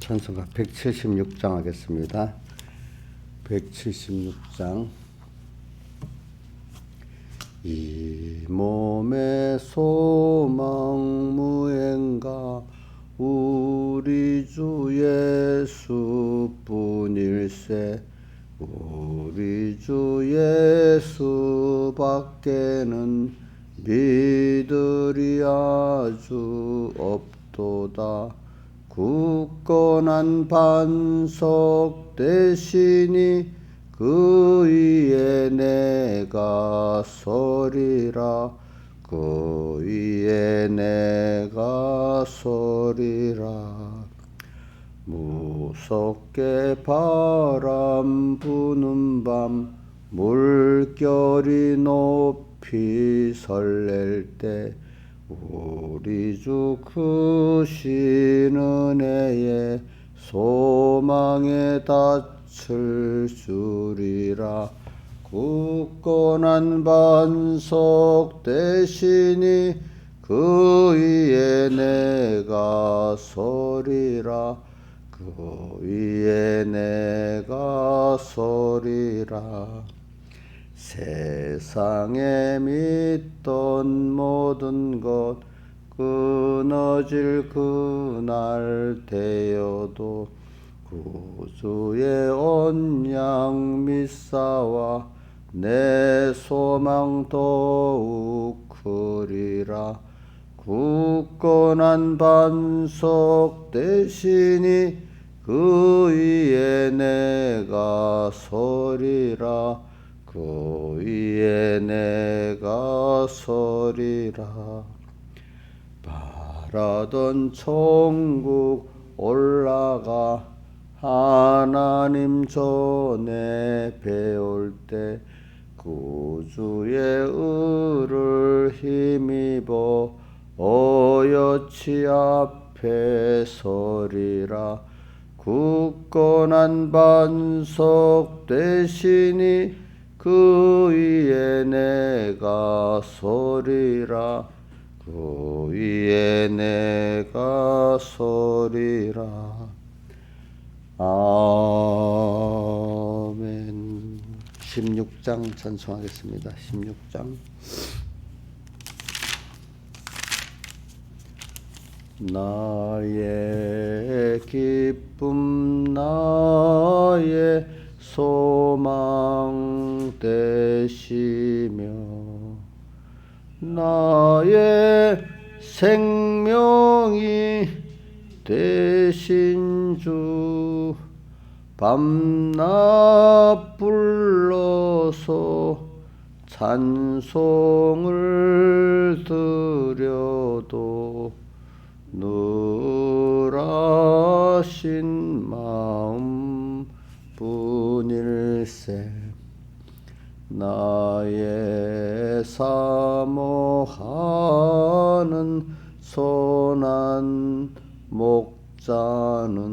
찬송가 176장 하겠습니다. 176장. 이 몸의 소망 무행가 우리 주 예수뿐일세. 우리 주 예수밖에는 믿으리 아주 없도다. 굳건한 반석 대신이 그 위에 내가 서리라. 그 위에 내가 서리라. 무섭게 바람 부는 밤 물결이 높이 설렐 때 우리 주 크신 은혜에 소망에 닿을 줄이라. 굳건한 반석 대신이 그 위에 내가 서리라. 그 위에 내가 서리라. 세상에 믿던 모든 것 끊어질 그날 되어도 구주의 언약 믿사와 내 소망 더욱 크리라. 굳건한 반석 대신이 그 위에 내가 서리라. 그 위에 내가 서리라. 바라던 천국 올라가 하나님 전에 배울 때 구주의 의를 힘입어 어여치 앞에 서리라. 굳건한 반석 대신이 그 위에 내가 서리라. 그 위에 내가 서리라. 아멘. 16장 찬송하겠습니다. 16장. 나의 기쁨 나의 소망 되시며 나의 생명이 되신 주 밤낮 불러서 찬송을 드려도 늘 하신 마음 뿐일세. 나의 사모하는 선한 목자는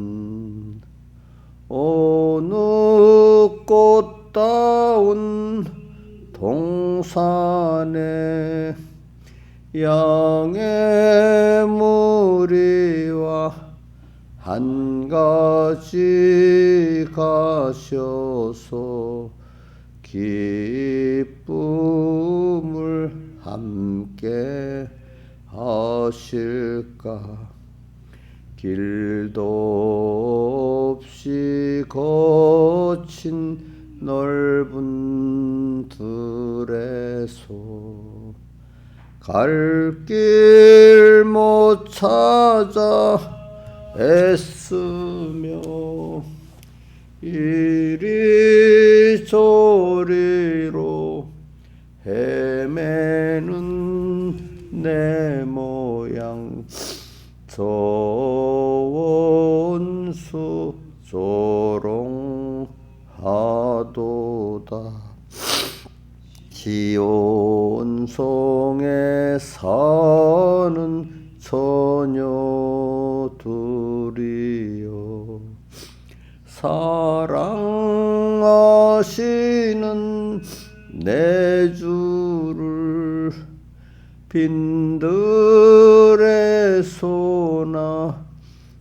어느 꽃다운 동산에 양의 무리와 한 가지 가셔서 기쁨을 함께 하실까. 길도 없이 거친 넓은 들에서 갈 길 못 찾아 애쓰며 이리저리로 헤매는 내 모양 저 원수 조롱하도다. 지온성에 사는 처녀들이여 사랑하시는 내 주를 빈들에서나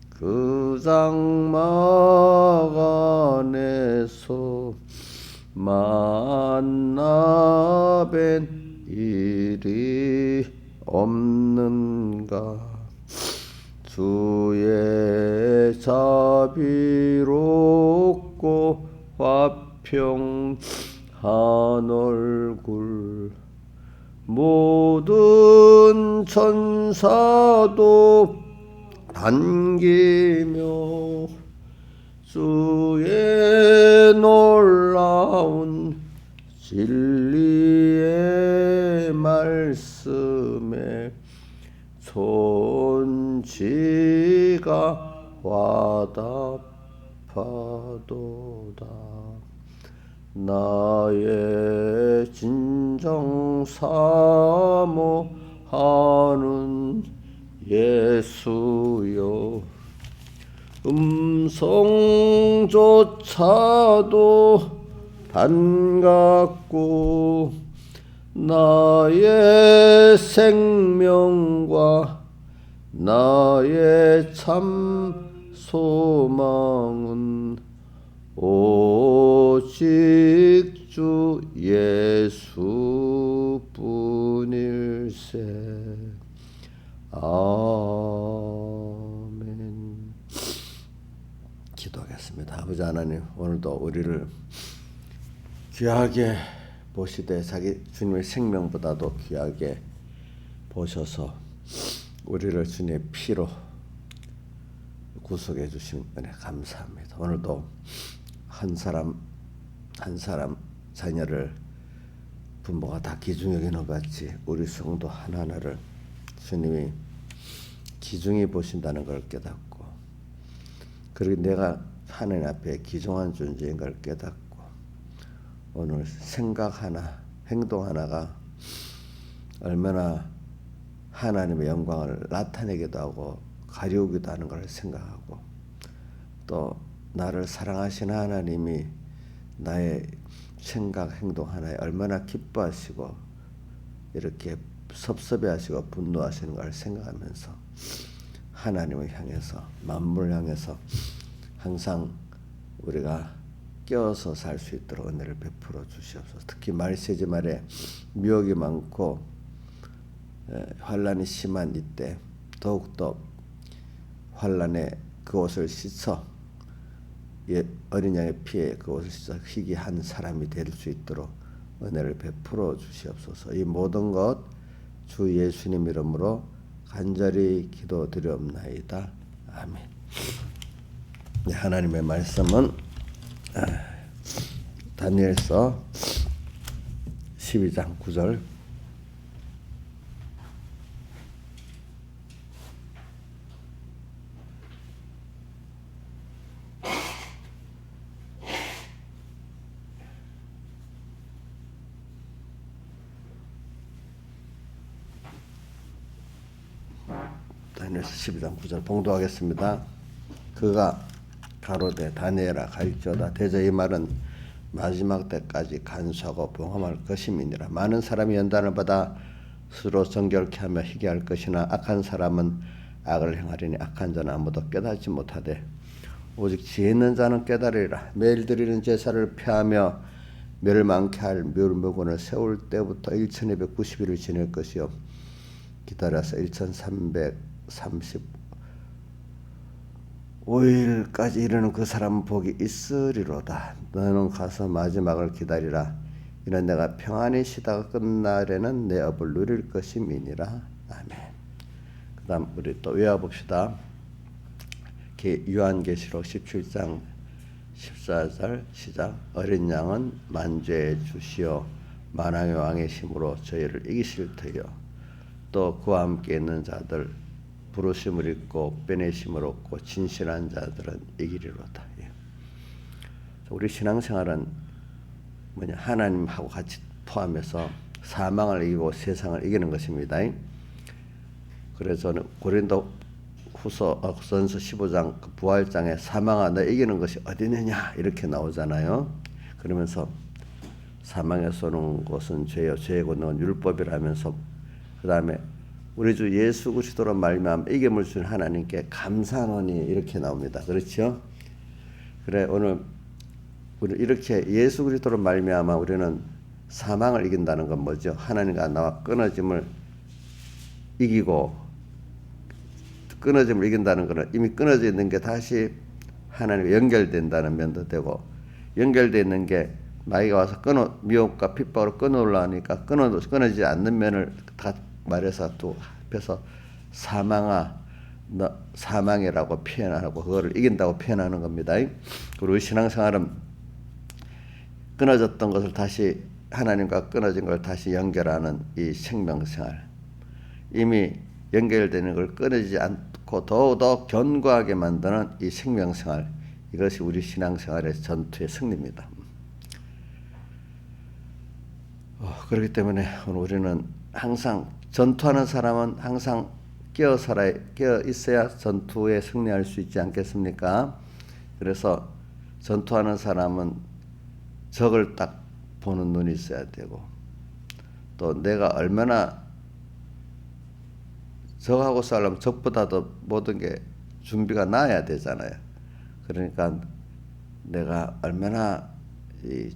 그 장막 안에서 만나 뵌 일이 없는가. 주의 자비롭고 화평한 얼굴 모든 천사도 반기며 주의 놀라운 진리의 말씀에 손지가 와답하도다. 나의 진정 사모하는 예수여, 음성조차도 반갑고 나의 생명과 나의 참 소망은 오직 주 예수뿐일세. 아멘. 기도하겠습니다. 아버지 하나님, 오늘도 우리를 귀하게 보시되 자기 주님의 생명보다도 귀하게 보셔서 우리를 주님의 피로 구속해 주신 은혜 감사합니다. 오늘도 한 사람 자녀를 부모가 다 귀중히 여기는 것 같이 우리 성도 하나하나를 주님이 귀중히 보신다는 걸 깨닫고, 그리고 내가 하나님 앞에 귀중한 존재인 걸 깨닫고, 오늘 생각 하나, 행동 하나가 얼마나 하나님의 영광을 나타내기도 하고 가리우기도 하는 걸 생각하고, 또 나를 사랑하시는 하나님이 나의 생각, 행동 하나에 얼마나 기뻐하시고 이렇게 섭섭해하시고 분노하시는 걸 생각하면서 하나님을 향해서, 만물을 향해서 항상 우리가 깨어서 살 수 있도록 은혜를 베풀어 주시옵소서. 특히 말세지 말에 미혹이 많고 환란이 심한 이때 더욱더 환란에 그 옷을 씻어 어린 양의 피에 그 옷을 씻어 희귀한 사람이 될 수 있도록 은혜를 베풀어 주시옵소서. 이 모든 것 주 예수님 이름으로 간절히 기도드리옵나이다. 아멘. 네, 하나님의 말씀은 다니엘서 12장 9절 다니엘서 12장 9절 봉독하겠습니다. 그가 가로되 다니엘아 갈지어다. 대저 이 말은 마지막 때까지 간수하고 봉함할 것임이니라. 많은 사람이 연단을 받아 스스로 정결케 하며 희귀할 것이나 악한 사람은 악을 행하리니 악한 자는 아무도 깨닫지 못하되 오직 지혜 있는 자는 깨달으리라. 매일 드리는 제사를 폐하며 멸 많게 할 멸무건을 세울 때부터 1290일을 지낼 것이요 기다려서 1335일까지 이르는 그 사람은 복이 있으리로다. 너는 가서 마지막을 기다리라. 이는 내가 평안히 쉬다가 끝날에는 내 업을 누릴 것임이니라. 아멘. 그 다음 우리 또 외워봅시다. 요한계시록 17장 14절 시작. 어린 양은 만죄의 주시오 만왕의 왕의 힘으로 저희를 이기실 터이요 또 그와 함께 있는 자들 부르심을 입고 빼내심을 얻고 진실한 자들은 이기리로다. 우리 신앙생활은 뭐냐, 하나님하고 같이 포함해서 사망을 이기고 세상을 이기는 것입니다. 그래서 고린도후서전서 15장 그 부활장에 사망아 너 이기는 것이 어디 있느냐 이렇게 나오잖아요. 그러면서 사망에서 오는 것은 죄요 죄의 권능은 율법이라면서 그 다음에 우리 주 예수 그리스도로 말미암아 이김을 주신 하나님께 감사하노니 이렇게 나옵니다. 그렇죠? 그래 오늘 우리 이렇게 예수 그리스도로 말미암아 우리는 사망을 이긴다는 건 뭐죠? 하나님과 나와 끊어짐을 이기고 끊어짐을 이긴다는 것은 이미 끊어져 있는 게 다시 하나님과 연결된다는 면도 되고 연결되어 있는 게 마귀가 와서 미혹과 핍박으로 끊어올라 하니까 끊어지지 않는 면을 다 말해서 또 앞에서 사망이라고 표현하고 그거를 이긴다고 표현하는 겁니다. 그리고 신앙생활은 끊어졌던 것을 다시 하나님과 끊어진 걸 다시 연결하는 이 생명생활, 이미 연결되는 걸 끊어지지 않고 더욱더 견고하게 만드는 이 생명생활, 이것이 우리 신앙생활의 전투의 승리입니다. 그렇기 때문에 우리는 항상 전투하는 사람은 항상 깨어 있어야 전투에 승리할 수 있지 않겠습니까? 그래서 전투하는 사람은 적을 딱 보는 눈이 있어야 되고 또 내가 얼마나 적하고 싸우려면 적보다 더 모든 게 준비가 나아야 되잖아요. 그러니까 내가 얼마나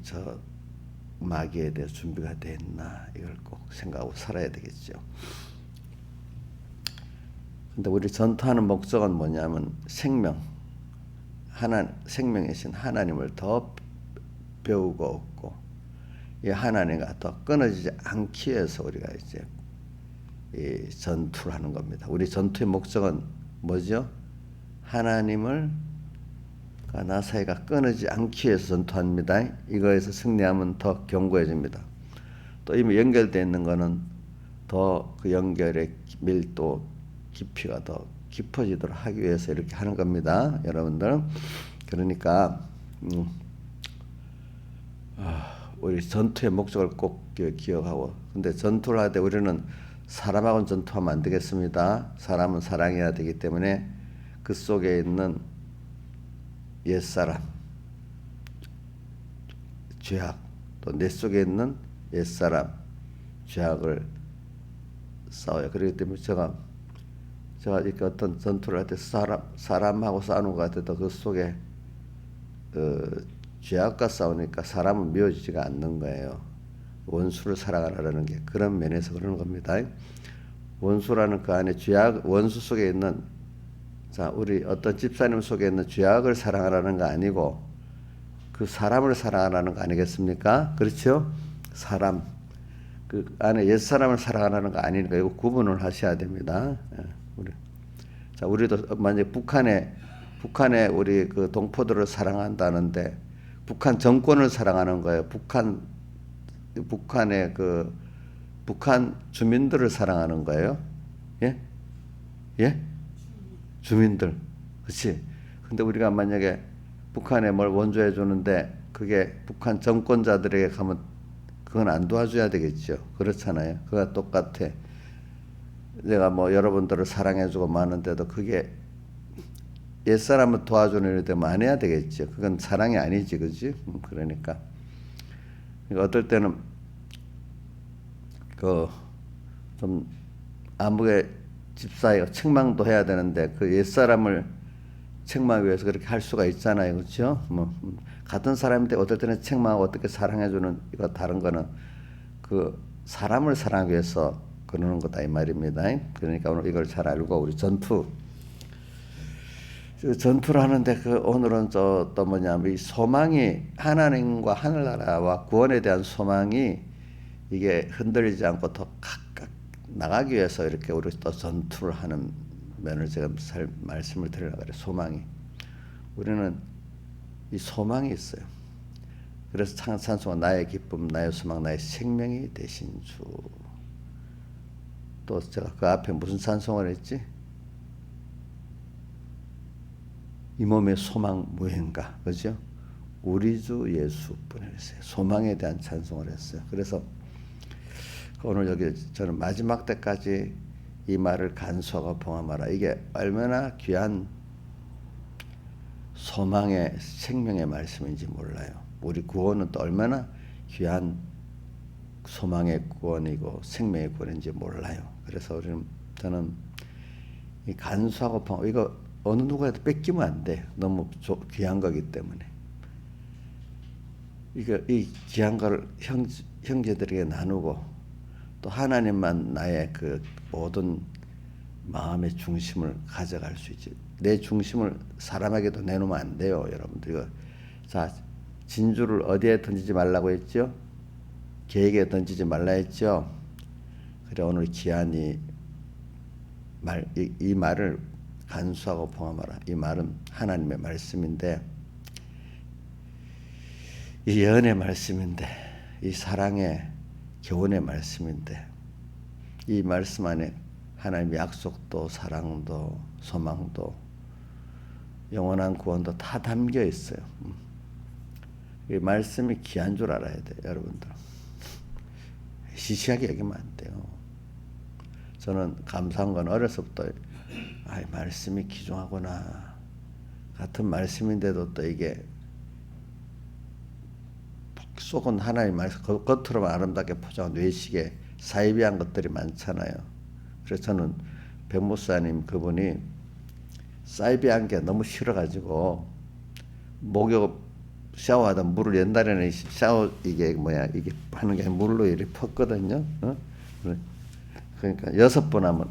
저 마귀에 대해 준비가 됐나 이걸 꼭 생각하고 살아야 되겠죠. 근데 우리 전투하는 목적은 뭐냐면 생명이신 하나님을 더 배우고 얻고 이 하나님과 더 끊어지지 않기 위해서 우리가 이제 이 전투를 하는 겁니다. 우리 전투의 목적은 뭐죠? 하나님을 나 사이가 끊어지지 않기 위해서 전투합니다. 이거에서 승리하면 더 견고해집니다. 또 이미 연결되어 있는 거는 더 그 연결의 밀도, 깊이가 더 깊어지도록 하기 위해서 이렇게 하는 겁니다. 여러분들. 그러니까 우리 전투의 목적을 꼭 기억하고 근데 전투를 할 때 우리는 사람하고는 전투하면 안 되겠습니다. 사람은 사랑해야 되기 때문에 그 속에 있는 옛사람, 죄악, 또 내 속에 있는 옛사람, 죄악을 싸워요. 그렇기 때문에 제가 이렇게 어떤 전투를 할 때 사람하고 싸우는 것 같아도 그 속에 죄악과 싸우니까 사람은 미워지지가 않는 거예요. 원수를 사랑하라는 게 그런 면에서 그러는 겁니다. 원수라는 그 안에 원수 속에 있는 우리 어떤 집사님 속에 있는 죄악을 사랑하라는 거 아니고 그 사람을 사랑하라는 거 아니겠습니까? 그렇죠? 사람 그 안에 옛사람을 사랑하라는 거 아니니까 이거 구분을 하셔야 됩니다. 우리도 만약 북한에 우리 그 동포들을 사랑한다는데 북한 정권을 사랑하는 거예요. 북한 주민들을 사랑하는 거예요. 예? 주민들. 그렇지? 근데 우리가 만약에 북한에 뭘 원조해 주는데 그게 북한 정권자들에게 가면 그건 안 도와줘야 되겠죠. 그렇잖아요. 그가 똑같아. 내가 여러분들을 사랑해 주고 마는데도 그게 옛사람을 도와주는 일이 되면 안 해야 되겠죠. 그건 사랑이 아니지. 그지? 그러니까 어떨 때는 좀 아무개 집사에 책망도 해야 되는데 그 옛사람을 책망하기 위해서 그렇게 할 수가 있잖아요. 그렇죠? 같은 사람인데 어떨 때는 책망하고 어떻게 사랑해주는 이거 다른 거는 그 사람을 사랑하기 위해서 그러는 거다 이 말입니다. 그러니까 오늘 이걸 잘 알고 우리 전투를 하는데 오늘은 또 뭐냐면 이 소망이 하나님과 하늘나라와 구원에 대한 소망이 이게 흔들리지 않고 더 각각 나가기 위해서 이렇게 우리 또 전투를 하는 면을 제가 말씀을 드리려고 그래요. 소망이 우리는 이 소망이 있어요. 그래서 찬송은 나의 기쁨, 나의 소망, 나의 생명이 되신 주. 또 제가 그 앞에 무슨 찬송을 했지? 이 몸의 소망 무엇인가, 그죠? 우리 주 예수뿐에 했어요. 소망에 대한 찬송을 했어요. 그래서 오늘 여기 저는 마지막 때까지 이 말을 간수하고 봉함하라. 이게 얼마나 귀한 소망의 생명의 말씀인지 몰라요. 우리 구원은 또 얼마나 귀한 소망의 구원이고 생명의 구원인지 몰라요. 그래서 우리는 저는 이 간수하고 봉 이거 어느 누구에도 뺏기면 안 돼. 너무 귀한 거기 때문에. 이거 이 귀한 거를 형제들에게 나누고 또 하나님만 나의 그 모든 마음의 중심을 가져갈 수 있지. 내 중심을 사람에게도 내놓으면 안 돼요, 여러분들. 이거 자, 진주를 어디에 던지지 말라고 했죠? 개에게 던지지 말라 했죠. 그래 오늘 기한이 이 말을 간수하고 봉함하라. 이 말은 하나님의 말씀인데, 이 예언의 말씀인데, 이 사랑의 교훈의 말씀인데, 이 말씀 안에 하나님의 약속도 사랑도 소망도 영원한 구원도 다 담겨 있어요. 이 말씀이 귀한 줄 알아야 돼요, 여러분들. 시시하게 여기면 안 돼요. 저는 감사한 건 어려서부터 말씀이 귀중하구나. 같은 말씀인데도 또 이게 속은 하나님 말씀, 겉으로만 아름답게 포장한 외식에 사이비한 것들이 많잖아요. 그래서 저는 백목사님 그분이 사이비한 게 너무 싫어가지고 목욕 샤워하다 물을 옛날에는 샤워 이게 하는 게 물로 이렇게 펐거든요. 그러니까 6번 하면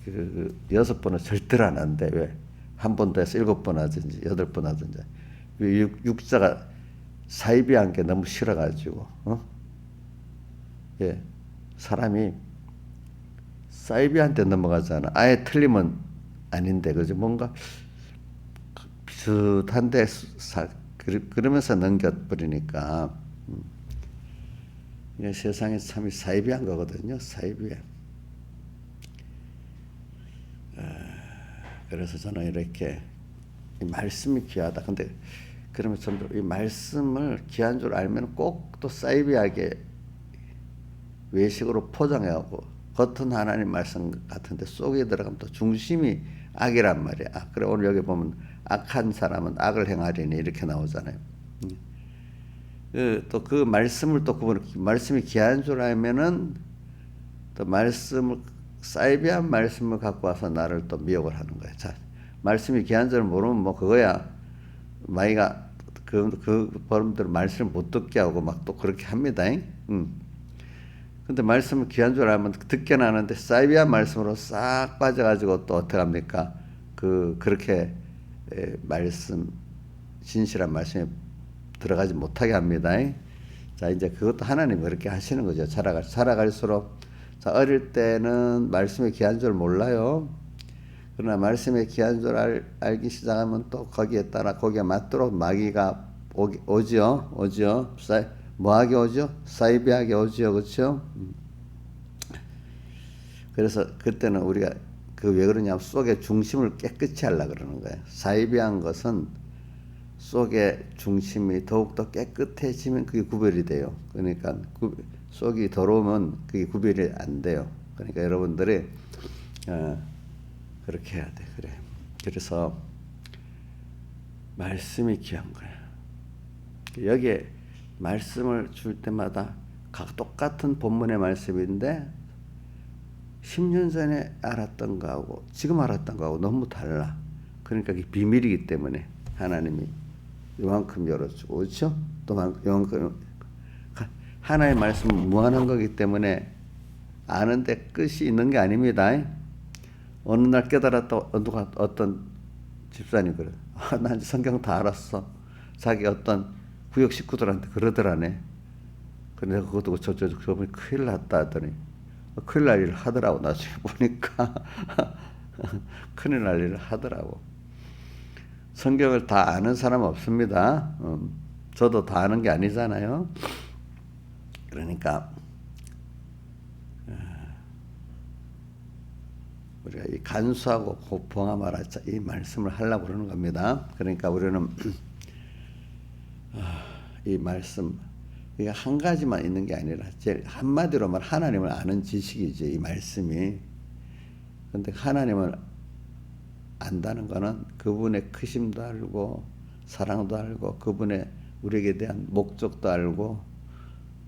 그 6번은 절대로 안 한대. 왜? 한 번 더 해서 7번 하든지 8번 하든지. 육자가 사이비한 게 너무 싫어가지고 예, 사람이 사이비한테 넘어가잖아. 아예 틀리면 아닌데 그죠? 뭔가 비슷한데 그러면서 넘겨버리니까 세상에 참 사이비한 거거든요. 사이비해. 그래서 저는 이렇게 이 말씀이 귀하다. 근데 그러면 전부 이 말씀을 귀한 줄 알면 꼭 또 사이비하게 외식으로 포장해하고 겉은 하나님 말씀 같은데 속에 들어가면 또 중심이 악이란 말이야. 그래 오늘 여기 보면 악한 사람은 악을 행하리니 이렇게 나오잖아요. 또 그 말씀을 또 말씀이 귀한 줄 알면은 또 말씀을 사이비한 말씀을 갖고 와서 나를 또 미혹을 하는 거야. 자, 말씀이 귀한 줄 모르면 뭐 그거야. 마이가 그 버름대로 말씀을 못 듣게 하고 막 또 그렇게 합니다. 근데 말씀을 귀한 줄 알면 듣게 나는데 사이비한 말씀으로 싹 빠져가지고 또 어떻게 합니까? 그렇게 말씀 진실한 말씀에 들어가지 못하게 합니다. 자, 이제 그것도 하나님이 그렇게 하시는 거죠. 살아갈수록 자, 어릴 때는 말씀이 귀한 줄 몰라요. 그러나 말씀이 귀한 줄 알기 시작하면 또 거기에 따라 거기에 맞도록 마귀가 오죠. 뭐하게 오죠? 사이비하게 오죠. 그렇죠? 그래서 그때는 우리가 왜 그러냐면 속의 중심을 깨끗이 하려고 그러는 거예요. 사이비한 것은 속의 중심이 더욱더 깨끗해지면 그게 구별이 돼요. 그러니까 속이 더러우면 그게 구별이 안 돼요. 그러니까 여러분들이 그렇게 해야 돼. 그래. 그래서 말씀이 귀한 거야. 여기에 말씀을 줄 때마다 똑같은 본문의 말씀인데 10년 전에 알았던 거하고 지금 알았던 거하고 너무 달라. 그러니까 이게 비밀이기 때문에 하나님이 요만큼 열어주고 그렇죠? 또 요만큼 하나의 말씀은 무한한 거기 때문에 아는데 끝이 있는 게 아닙니다. 어느 날 깨달았다 어떤 집사님 그래. 난 성경 다 알았어. 자기 어떤 구역 식구들한테 그러더라네. 근데 내가 그것도 저분이 큰일 났다 하더니 큰일 날 일을 하더라고. 나중에 보니까 큰일 날 일을 하더라고. 성경을 다 아는 사람 없습니다. 저도 다 아는 게 아니잖아요. 그러니까 우리가 이 간수하고 봉함하라 이 말씀을 하려고 그러는 겁니다. 그러니까 우리는 이 말씀 이게 한 가지만 있는 게 아니라 제일 한마디로 말 하나님을 아는 지식이지 이 말씀이. 근데 하나님을 안다는 거는 그분의 크심도 알고 사랑도 알고 그분의 우리에게 대한 목적도 알고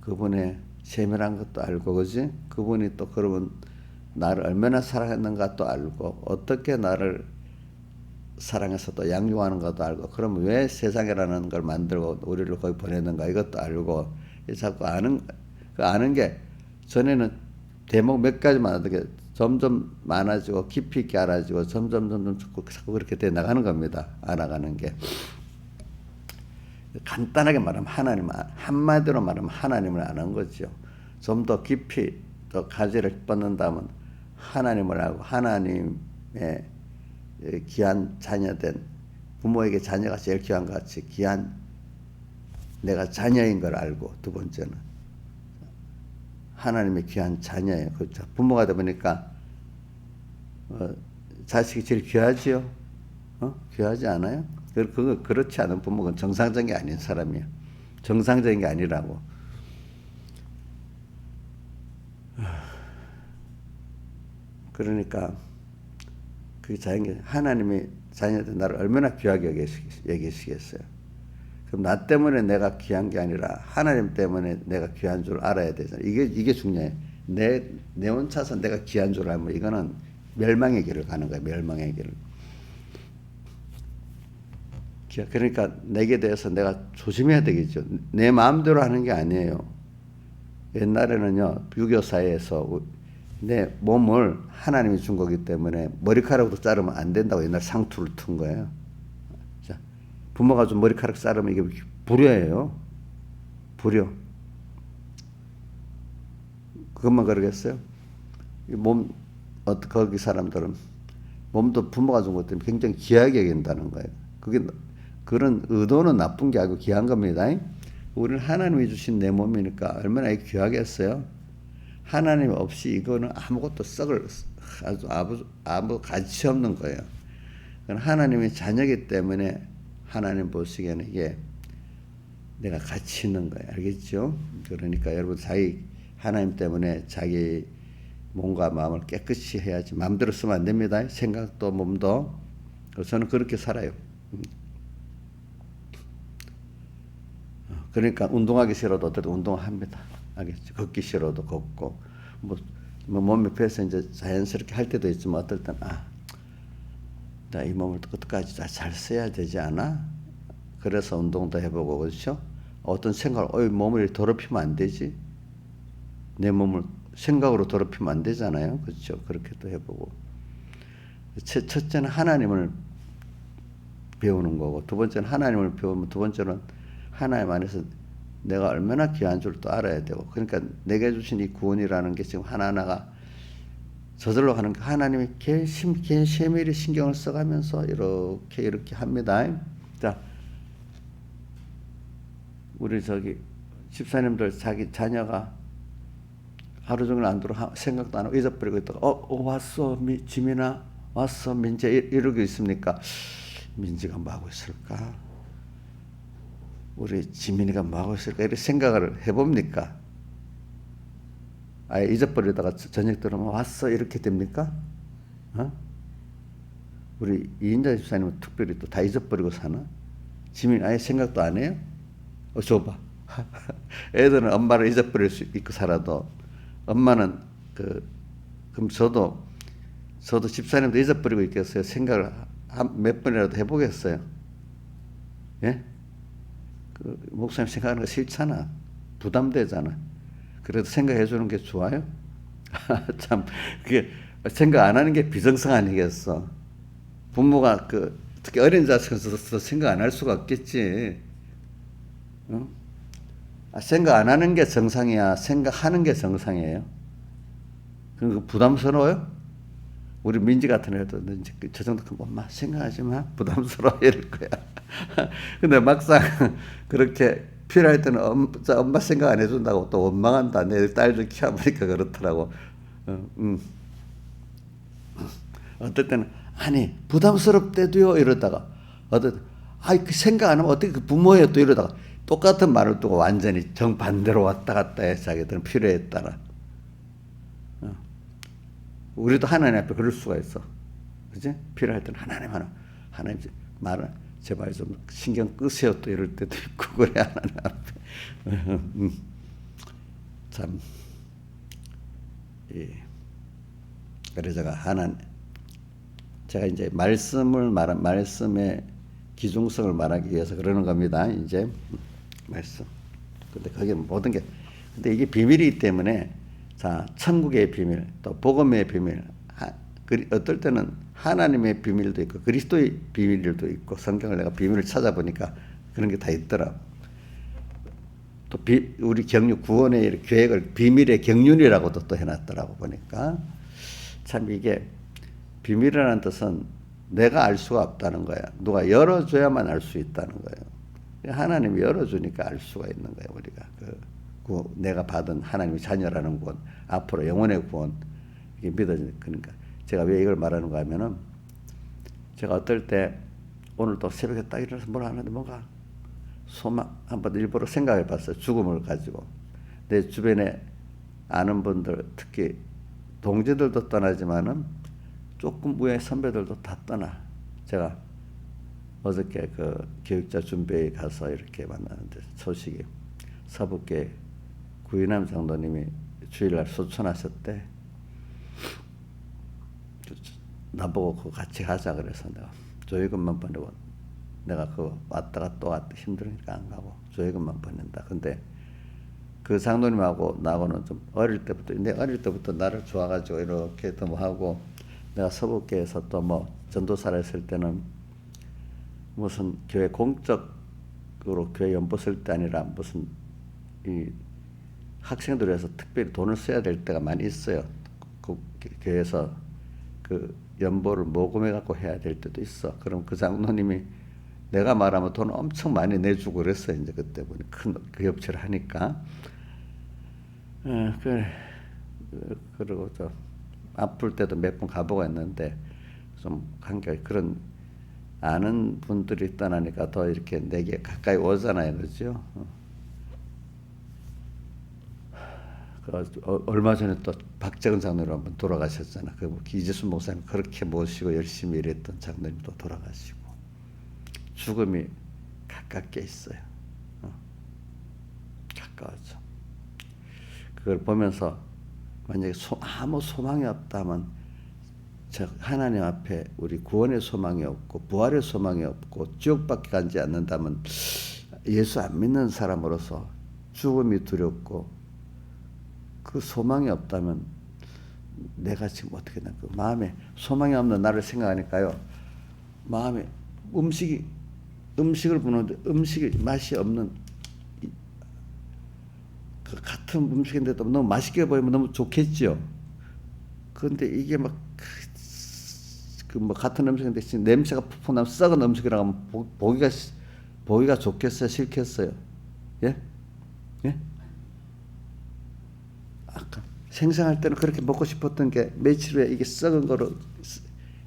그분의 세밀한 것도 알고 그지? 그분이 또 그러면 나를 얼마나 사랑했는가도 알고 어떻게 나를 사랑해서 또 양육하는 것도 알고 그러면 왜 세상이라는 걸 만들고 우리를 거기 보냈는가 이것도 알고 자꾸 아는 게 전에는 대목 몇 가지만 어떻게 점점 많아지고 깊이 있게 알아지고 점점 자꾸 그렇게 돼 나가는 겁니다. 알아가는 게 간단하게 말하면 하나님 한마디로 말하면 하나님을 아는 거죠. 좀 더 깊이 더 가지를 뻗는다면 하나님을 알고 하나님의 귀한 자녀된 부모에게 자녀가 제일 귀한 것 같이 귀한 내가 자녀인 걸 알고 두 번째는 하나님의 귀한 자녀예요. 그렇죠. 부모가 되다 보니까 자식이 제일 귀하지요. 귀하지 않아요? 그렇지 않은 부모는 정상적인 게 아닌 사람이에요. 정상적인 게 아니라고. 그러니까 그 하나님이 자녀들 나를 얼마나 귀하게 여기시겠어요. 그럼 나 때문에 내가 귀한 게 아니라 하나님 때문에 내가 귀한 줄 알아야 되잖아요. 이게 중요해요. 내 혼자서 내가 귀한 줄 알면 이거는 멸망의 길을 가는 거예요. 멸망의 길을. 그러니까 내게 대해서 내가 조심해야 되겠죠. 내 마음대로 하는 게 아니에요. 옛날에는요, 유교 사회에서 내 몸을 하나님이 준 거기 때문에 머리카락도 자르면 안 된다고 옛날 상투를 튼 거예요. 자, 부모가 좀 머리카락 자르면 이게 불효예요. 불효. 그것만 그러겠어요? 거기 사람들은 몸도 부모가 준 것 때문에 굉장히 귀하게 여긴다는 거예요. 그런 의도는 나쁜 게 아니고 귀한 겁니다. 우리는 하나님이 주신 내 몸이니까 얼마나 귀하겠어요? 하나님 없이 이거는 아무것도 아무 가치 없는 거예요. 하나님의 자녀이기 때문에 하나님 보시기에는 이게 내가 가치 있는 거예요. 알겠죠? 그러니까 여러분 하나님 때문에 자기 몸과 마음을 깨끗이 해야지 마음대로 쓰면 안 됩니다. 생각도 몸도. 저는 그렇게 살아요. 그러니까 운동하기 싫어도 어쨌든 운동합니다. 알겠죠? 걷기 싫어도 걷고 뭐 몸 옆에서 이제 자연스럽게 할 때도 있지만 어떨 땐 나 이 몸을 끝까지 잘 써야 되지 않아? 그래서 운동도 해보고 그렇죠? 어떤 생각을 몸을 더럽히면 안 되지? 내 몸을 생각으로 더럽히면 안 되잖아요. 그렇죠? 그렇게도 해보고 첫째는 하나님을 배우는 거고 두 번째는 하나님을 배우면 두 번째는 하나님 안에서 내가 얼마나 귀한 줄 또 알아야 되고 그러니까 내게 주신 이 구원이라는 게 지금 하나하나가 저절로 가는 게 하나님이 세밀히 신경을 써가면서 이렇게 합니다. 자, 우리 집사님들 자기 자녀가 하루 종일 안 들어 생각도 안 하고 잊어버리고 있다가 왔어 지민아 왔어 민지 이러고 있습니까? 민지가 뭐 하고 있을까? 우리 지민이가 뭐 하고 있을까? 이렇게 생각을 해봅니까? 아예 잊어버리다가 저녁 들어오면 왔어 이렇게 됩니까? 우리 이인자 집사님은 특별히 또 다 잊어버리고 사나? 지민 아예 생각도 안 해요? 줘봐. 애들은 엄마를 잊어버릴 수 있고 살아도 엄마는 그럼 저도 집사님도 잊어버리고 있겠어요? 생각을 몇 번이라도 해보겠어요? 예? 목사님 생각하는 거 싫잖아. 부담되잖아. 그래도 생각해 주는 게 좋아요? 참, 그게 생각 안 하는 게 비정상 아니겠어. 부모가 특히 어린 자식으로서 생각 안 할 수가 없겠지. 응? 생각 안 하는 게 정상이야? 생각하는 게 정상이에요? 그럼 부담스러워요? 우리 민지 같은 애도 저 정도 큰 엄마 생각하지 마. 부담스러워 이럴 거야. 근데 막상 그렇게 필요할 때는 엄마 생각 안 해준다고 또 원망한다. 내 딸들 키워보니까 그렇더라고. 어떨 때는 아니 부담스럽대도요 이러다가 그 생각 안 하면 어떻게 그 부모예요 또 이러다가 똑같은 말을 두고 완전히 정반대로 왔다 갔다 해 자기들은 필요에 따라. 우리도 하나님 앞에 그럴 수가 있어. 그지? 필요할 때는 하나님 말을 제발 좀 신경 끄세요 또 이럴 때도 있고 그래 하나님 앞에. 참 예. 그래서 제가 이제 말씀의 기중성을 말하기 위해서 그러는 겁니다. 이제 말씀. 근데 그게 모든 게, 근데 이게 비밀이기 때문에, 자, 천국의 비밀, 또 복음의 비밀, 어떨 때는 하나님의 비밀도 있고 그리스도의 비밀도 있고, 성경을 내가 비밀을 찾아보니까 그런 게 다 있더라. 또 우리 구원의 계획을 비밀의 경륜이라고도 또 해놨더라고 보니까. 참 이게 비밀이라는 뜻은 내가 알 수가 없다는 거야. 누가 열어줘야만 알 수 있다는 거예요. 하나님이 열어주니까 알 수가 있는 거예요. 우리가 내가 받은 하나님의 자녀라는 구원, 앞으로 영혼의 구원, 이게 믿어지니까. 그러니까 제가 왜 이걸 말하는가 하면은, 제가 어떨 때 오늘 또 새벽에 딱 일어나서 뭘 하는데 뭔가 한번 일부러 생각해 봤어요. 죽음을 가지고. 내 주변에 아는 분들, 특히 동지들도 떠나지만은 조금 위에 선배들도 다 떠나. 제가 어저께 그 교육자 준비에 가서 이렇게 만나는데, 소식이 서북계 구인함 장로님이 주일날 소천하셨대. 나보고 그거 같이 가자 그래서 내가 조회금만 보내고, 내가 그거 왔다가 또 힘드니까 안 가고 조회금만 보낸다. 근데 그 장로님하고 나하고는 좀 어릴 때부터 나를 좋아가지고 이렇게 또 뭐 하고, 내가 서북계에서 또 뭐 전도사를 했을 때는 무슨 교회 공적으로 교회 연보 쓸 때 아니라 무슨 이 학생들 위해서 특별히 돈을 써야 될 때가 많이 있어요. 그 교회에서 그 연보를 모금해 갖고 해야 될 때도 있어. 그럼 그 장로님이 내가 말하면 돈 엄청 많이 내주고 그랬어요. 이제 그때 보니 큰 그 업체를 하니까. 그래. 그리고 저 아플 때도 몇 번 가보고 했는데, 좀 관계 그런 아는 분들이 떠나니까 더 이렇게 내게 가까이 오잖아요. 그죠? 얼마 전에 또 박정은 장로님 한번 돌아가셨잖아. 그 이재순 목사님 그렇게 모시고 열심히 일했던 장로님도 돌아가시고, 죽음이 가깝게 있어요. 가까워져. 그걸 보면서 만약에 아무 소망이 없다면, 하나님 앞에 우리 구원의 소망이 없고 부활의 소망이 없고 지옥밖에 가지 않는다면, 예수 안 믿는 사람으로서 죽음이 두렵고 그 소망이 없다면 내가 지금 어떻게 나, 그 마음에 소망이 없는 나를 생각하니까요, 마음에 음식을 보는데 음식이 맛이 없는, 그 같은 음식인데도 너무 맛있게 보이면 너무 좋겠죠. 그런데 이게 막 뭐 같은 음식인데 냄새가 푹푹 나면 썩은 음식이라고 하면 보기가 좋겠어요, 싫겠어요? 예? 예? 아까 생생할 때는 그렇게 먹고 싶었던 게 며칠 후에 이게 썩은 거로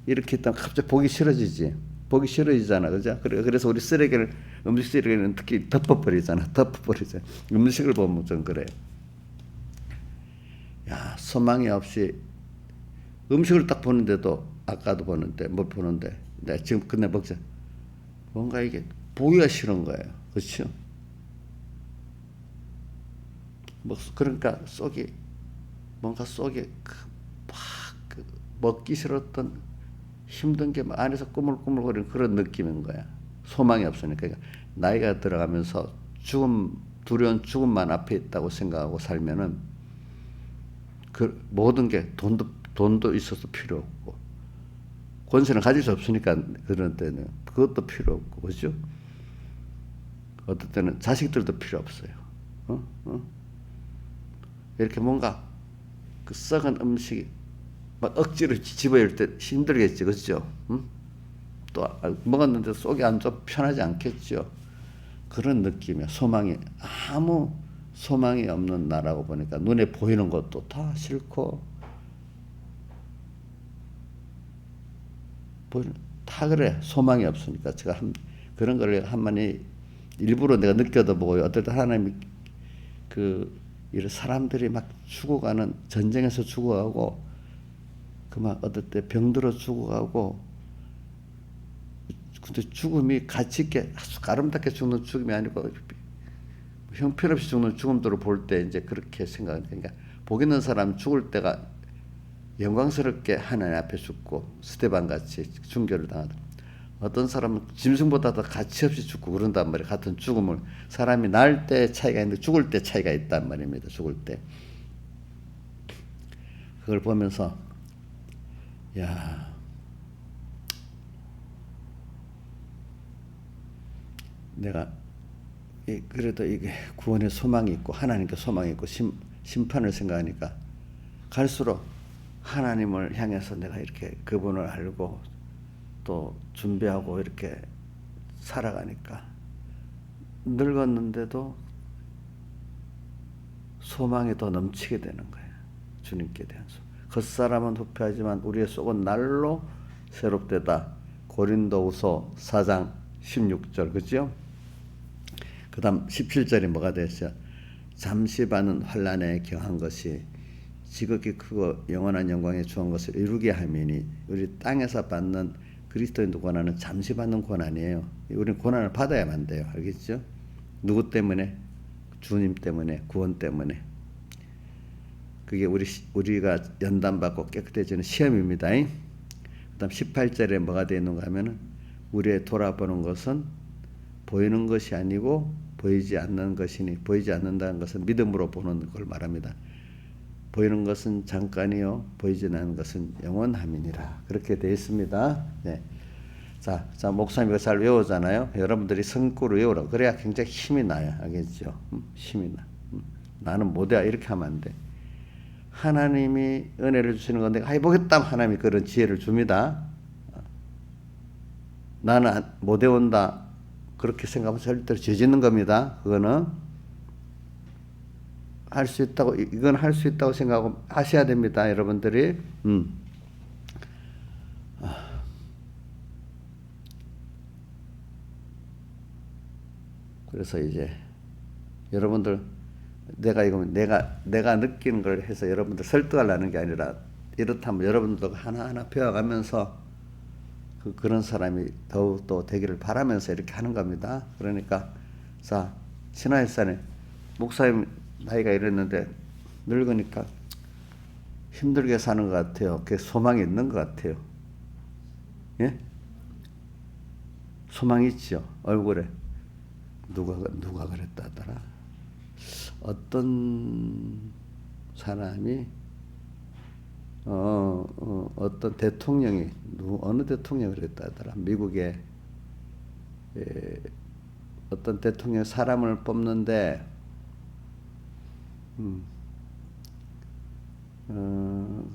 이렇게 있다면 갑자기 보기 싫어지지. 보기 싫어지잖아. 그죠? 그래서 우리 음식 쓰레기는 특히 덮어버리잖아. 음식을 보면 좀 그래요. 야, 소망이 없이 음식을 딱 보는데도, 아까도 보는데, 뭘 보는데, 내가 지금 끝내 먹자. 뭔가 이게 보기가 싫은 거예요. 그렇죠? 그러니까 뭔가 속에 먹기 싫었던 힘든 게 안에서 꾸물꾸물거리는 그런 느낌인 거야. 소망이 없으니까. 그러니까 나이가 들어가면서 두려운 죽음만 앞에 있다고 생각하고 살면은, 그 모든 게 돈도 있어서 필요 없고, 권세는 가질 수 없으니까 그런 때는 그것도 필요 없고, 그죠? 어떨 때는 자식들도 필요 없어요. 이렇게 뭔가 그 썩은 음식이 막 억지로 집어일 때 힘들겠지, 그렇죠? 또 먹었는데 속이 안 좋아 편하지 않겠죠. 그런 느낌이야. 아무 소망이 없는 나라고 보니까 눈에 보이는 것도 다 싫고, 다 그래. 소망이 없으니까. 제가 그런 걸 한마디 일부러 내가 느껴도 보고요. 어떨 때 하나님이 이런 사람들이 막 죽어가는, 전쟁에서 죽어가고, 막 어떨 때 병들어 죽어가고, 근데 죽음이 가치 있게 아주 아름답게 죽는 죽음이 아니고 형편없이 죽는 죽음들을 볼 때 이제 그렇게 생각하니까, 복 있는 사람 죽을 때가 영광스럽게 하나님 앞에 죽고 스데반같이 순교를 당하다. 어떤 사람은 짐승보다 더 가치없이 죽고 그런단 말이에요. 같은 죽음을. 사람이 날 때 차이가 있는데 죽을 때 차이가 있단 말입니다. 죽을 때. 그걸 보면서 야, 내가 그래도 이게 구원의 소망이 있고 하나님께 소망이 있고 심판을 생각하니까 갈수록 하나님을 향해서 내가 이렇게 그분을 알고 또 준비하고 이렇게 살아가니까 늙었는데도 소망이 더 넘치게 되는 거예요. 주님께 대한 소망. 겉사람은 후패하지만 우리의 속은 날로 새롭되다. 고린도후서 4장 16절 그죠? 그 다음 17절이 뭐가 됐어요? 잠시 받는 환난에 경한 것이 지극히 크고 영원한 영광에 주한 것을 이루게 하미니. 우리 땅에서 받는 그리스도인도 고난은 잠시 받는 고난이에요. 우리는 고난을 받아야만 돼요. 알겠죠? 누구 때문에? 주님 때문에, 구원 때문에. 그게 우리가 연단받고 깨끗해지는 시험입니다. 그 다음 18절에 뭐가 되어 있는가 하면은 우리의 돌아보는 것은 보이는 것이 아니고 보이지 않는 것이니, 보이지 않는다는 것은 믿음으로 보는 걸 말합니다. 보이는 것은 잠깐이요 보이지 않는 것은 영원함이니라. 그렇게 되어 있습니다. 네. 자, 목사님 이거 잘 외우잖아요. 여러분들이 성구를 외우라. 그래야 굉장히 힘이 나요. 알겠죠? 힘이 나. 나는 못해. 이렇게 하면 안 돼. 하나님이 은혜를 주시는 건데 해보겠다 하나님이 그런 지혜를 줍니다. 나는 못 외운다 그렇게 생각하면 절대로 죄 짓는 겁니다. 그거는 할 수 있다고, 이건 할 수 있다고 생각하고 하셔야 됩니다. 여러분들이. 그래서 이제 여러분들 내가 느끼는 걸 해서 여러분들 설득하려는 게 아니라, 이렇다면 여러분들도 하나하나 배워가면서 그런 사람이 더욱더 되기를 바라면서 이렇게 하는 겁니다. 그러니까 자, 신화일산에 목사님 나이가 이랬는데 늙으니까 힘들게 사는 것 같아요. 그게 소망이 있는 것 같아요. 예? 소망이 있죠. 얼굴에. 누가 그랬다더라. 어떤 사람이 어떤 대통령이 어느 대통령이 그랬다더라. 미국에 어떤 대통령 사람을 뽑는데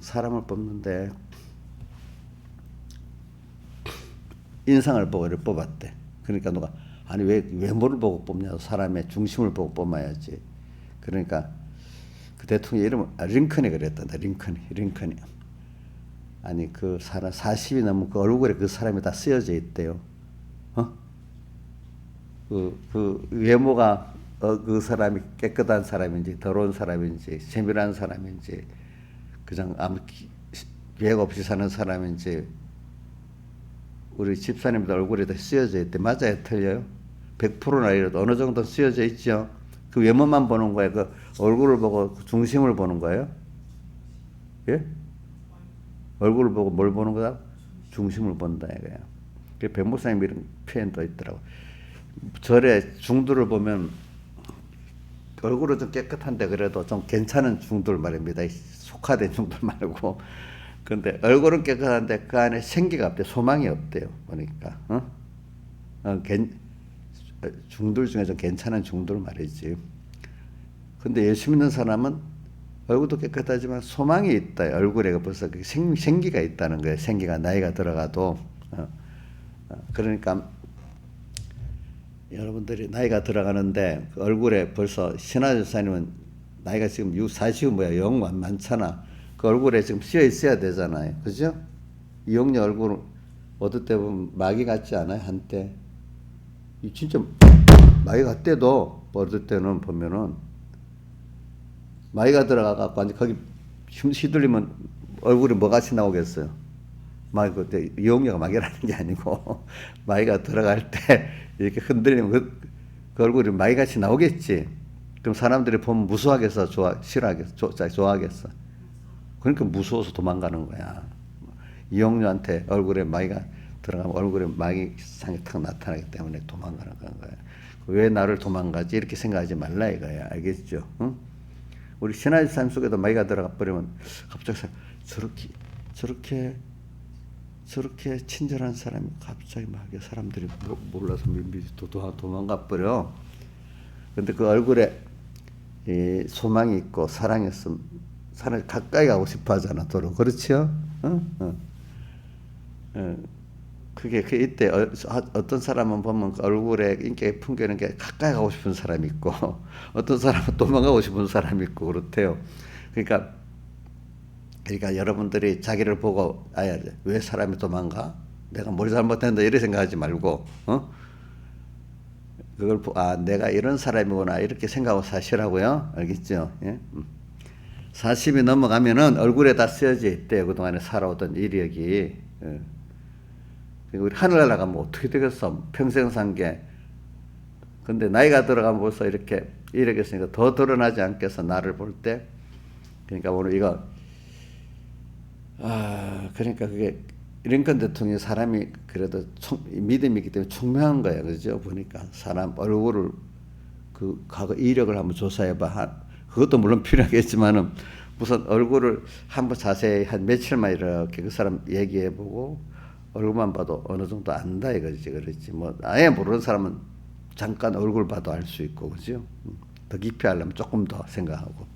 사람을 뽑는데 인상을 보고 이렇게 뽑았대. 그러니까 누가 아니 왜 외모를 보고 뽑냐, 사람의 중심을 보고 뽑아야지. 그러니까 그 대통령 이름은 링컨이 그랬단다. 링컨이 아니 그 사람 40이 넘은 그 얼굴에 그 사람이 다 쓰여져 있대요. 그 외모가 그 사람이 깨끗한 사람인지 더러운 사람인지 세밀한 사람인지 그냥 아무 계획 없이 사는 사람인지 우리 집사님들 얼굴에 다 쓰여져 있대. 맞아요, 틀려요? 100%는 아니라도 어느 정도 쓰여져 있죠. 그 외모만 보는 거예요. 그 얼굴을 보고 그 중심을 보는 거예요. 예? 얼굴을 보고 뭘 보는 거다? 중심을 본다 이거야. 그 백목사님 이런 표현도 있더라고. 절에 중들을 보면 얼굴은 좀 깨끗한데 그래도 좀 괜찮은 중들 말입니다. 속화된 중들 말고. 근데 얼굴은 깨끗한데 그 안에 생기가 없대. 소망이 없대요. 보니까. 중들 중에 좀 괜찮은 중들 말이지. 근데 예수 믿는 사람은 얼굴도 깨끗하지만 소망이 있다. 얼굴에 벌써 생기가 있다는 거예요. 생기가 나이가 들어가도. 그러니까 여러분들이 나이가 들어가는데 그 얼굴에 벌써 신하전사님은 나이가 지금 40은 뭐야 영 많잖아. 그 얼굴에 지금 씌어 있어야 되잖아요. 그죠? 이용녀 얼굴 어떨 때 보면 마귀 같지 않아요? 한때. 진짜 마귀 같대도 어떨 때는 보면은 마귀가 들어가갖고 거기 휘둘리면 얼굴이 뭐같이 나오겠어요? 마귀 그때 이용녀가 마귀라는 게 아니고 마귀가 들어갈 때 이렇게 흔들리면 그 얼굴이 마귀같이 나오겠지. 그럼 사람들이 보면 무수하겠어? 좋아하겠어? 그러니까 무서워서 도망가는 거야. 이용료한테 얼굴에 마귀가 들어가면 얼굴에 마귀 상이 탁 나타나기 때문에 도망가는 거야. 왜 나를 도망가지? 이렇게 생각하지 말라 이거야. 알겠죠? 응? 우리 신화의 삶 속에도 마귀가 들어가 버리면 갑자기 저렇게 친절한 사람이 갑자기 막 사람들이 몰라서 도망가 버려. 근데 그 얼굴에 이 소망이 있고 사랑이 있으면 사람이 가까이 가고 싶어 하잖아, 도로. 그렇죠? 그게 이때 어떤 사람은 보면 그 얼굴에 인격이 풍기는 게 가까이 가고 싶은 사람이 있고 어떤 사람은 도망가고 싶은 사람이 있고 그렇대요. 그러니까 여러분들이 자기를 보고 왜 사람이 도망가? 내가 뭘 잘못했는데 이렇게 생각하지 말고 그걸 내가 이런 사람이구나 이렇게 생각하고 사시라고요. 알겠죠? 예? 40이 넘어가면은 얼굴에 다 쓰여져 있대요. 그동안에 살아오던 이력이. 예. 우리 하늘나라 가면 어떻게 되겠어? 평생 산 게. 근데 나이가 들어가면 벌써 이렇게 이력이 있으니까 더 드러나지 않겠어. 나를 볼 때. 그러니까 오늘 이거 그러니까 그게 링컨 대통령이 사람이 그래도 믿음이 있기 때문에 총명한 거야. 그죠? 보니까 사람 얼굴을 그 과거 이력을 한번 조사해봐. 그것도 물론 필요하겠지만은 우선 얼굴을 한번 자세히 한 며칠만 이렇게 그 사람 얘기해보고 얼굴만 봐도 어느 정도 안다 이거지. 그렇지. 뭐 아예 모르는 사람은 잠깐 얼굴 봐도 알 수 있고, 그죠? 더 깊이 하려면 조금 더 생각하고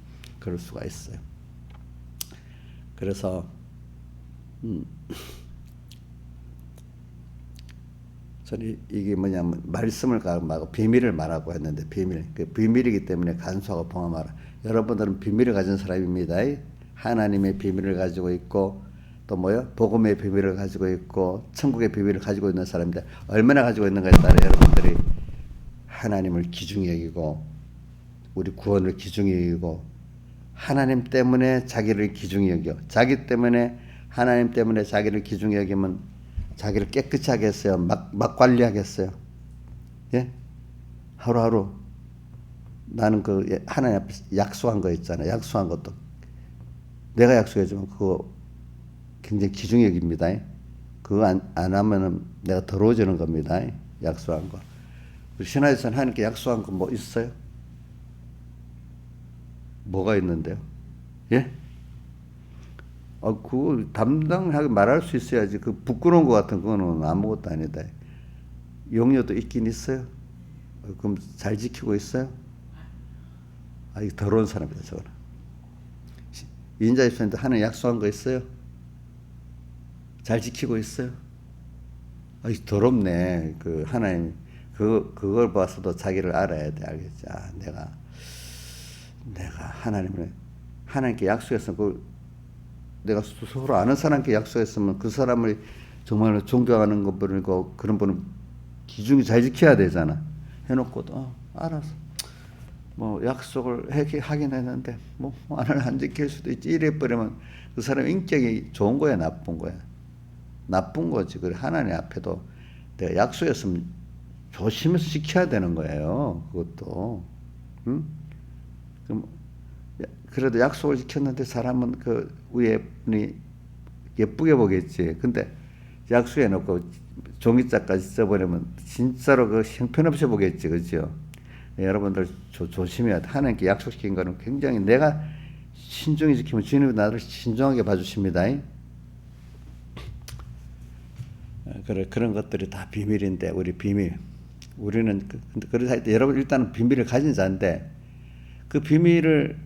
그럴 수가 있어요. 그래서 저는 이게 뭐냐면 말씀을 말하고 비밀을 말하고 했는데 그 비밀이기 때문에 간수하고 봉함하라. 여러분들은 비밀을 가진 사람입니다. 하나님의 비밀을 가지고 있고 또 뭐요? 복음의 비밀을 가지고 있고 천국의 비밀을 가지고 있는 사람인데 얼마나 가지고 있는가에 따라 여러분들이 하나님을 기중히 여기고 우리 구원을 기중히 여기고 하나님 때문에 자기를 기중히 여겨. 자기 때문에 하나님 때문에 자기를 기중히 여기면 자기를 깨끗이 하겠어요? 막 관리하겠어요? 예? 하루하루 나는 그 하나님 앞에 약속한 거 있잖아요. 약속한 것도 내가 약속해주면 그거 굉장히 기중히 여깁니다. 그거 안 하면은 내가 더러워지는 겁니다. 약속한 거. 우리 신화에서는 하나님께 약속한 거 뭐 있어요? 뭐가 있는데요? 예? 그거 담당하게 말할 수 있어야지. 그 부끄러운 것 같은 거는 아무것도 아니다. 용려도 있긴 있어요. 그럼 잘 지키고 있어요? 이 더러운 사람이다, 저거는. 인자 입사님도 하나님 약속한 거 있어요? 잘 지키고 있어요? 더럽네. 그 하나님 그걸 봐서도 자기를 알아야 돼. 알겠지? 내가 하나님께 약속했으면 내가 서로 아는 사람께 약속했으면 그 사람을 정말로 존경하는 것 버리고 그런 분은 기준이 잘 지켜야 되잖아. 해놓고도 알았어. 뭐 약속을 하긴 했는데 뭐 안 지킬 수도 있지. 이래 버리면 그 사람 인격이 좋은 거야, 나쁜 거야? 나쁜 거지. 그래 하나님 앞에도 내가 약속했으면 조심해서 지켜야 되는 거예요. 그것도. 응? 그럼 그래도 약속을 지켰는데 사람은 그 위에 분이 예쁘게 보겠지. 근데 약속해 놓고 종이짝까지 써버리면 진짜로 그 형편없이 보겠지. 그죠? 여러분들 조심해야 돼. 하나님께 약속시킨 거는 굉장히 내가 신중히 지키면 주님이 나를 신중하게 봐주십니다. 그런 것들이 다 비밀인데 우리 비밀. 우리는 그래서 할 때 여러분 일단은 비밀을 가진 자인데 그 비밀을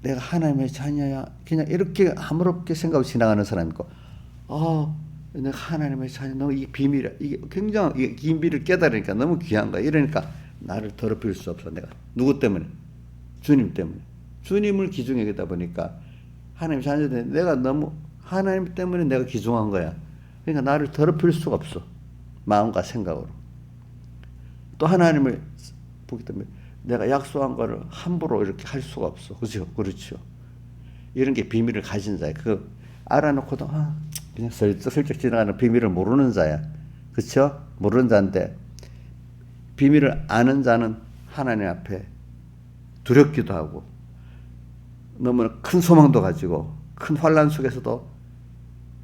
내가 하나님의 자녀야 그냥 이렇게 아무렇게 생각하고 지나가는 사람이 있고 내가 하나님의 자녀 너무 이 비밀이야 이게 굉장히 이 비밀을 깨달으니까 너무 귀한 거야. 이러니까 나를 더럽힐 수 없어. 내가 누구 때문에? 주님 때문에. 주님을 기중히 여기다 보니까 하나님의 자녀인데 내가 너무 하나님 때문에 내가 기중한 거야. 그러니까 나를 더럽힐 수가 없어. 마음과 생각으로. 또 하나님을 보기 때문에 내가 약속한 거를 함부로 이렇게 할 수가 없어. 그죠? 그렇죠. 이런 게 비밀을 가진 자야. 그거 알아놓고도 그냥 슬쩍 지나가는 비밀을 모르는 자야. 그렇죠? 모르는 자인데 비밀을 아는 자는 하나님 앞에 두렵기도 하고 너무나 큰 소망도 가지고 큰 환란 속에서도